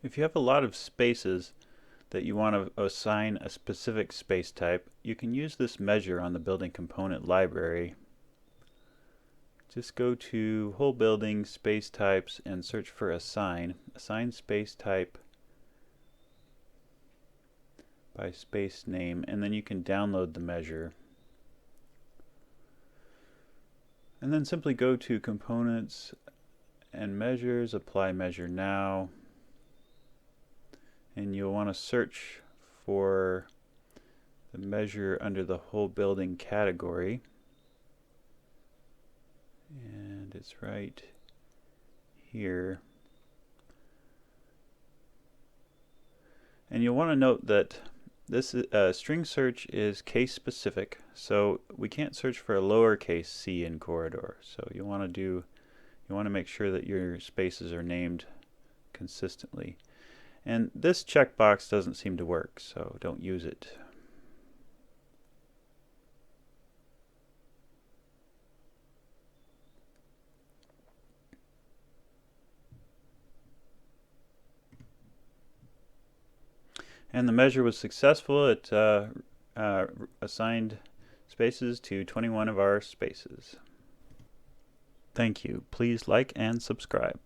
If you have a lot of spaces that you want to assign a specific space type, you can use this measure on the building component library. Just go to whole building, space types, and search for assign. Assign space type by space name, and then you can download the measure. And then simply go to components and measures, apply measure now, and you'll want to search for the measure under the whole building category, and it's right here. And you'll want to note that this string search is case specific, so we can't search for a lowercase c in corridor. So you want to make sure that your spaces are named consistently. And this checkbox doesn't seem to work, so don't use it. And the measure was successful. It assigned spaces to 21 of our spaces. Thank you. Please like and subscribe.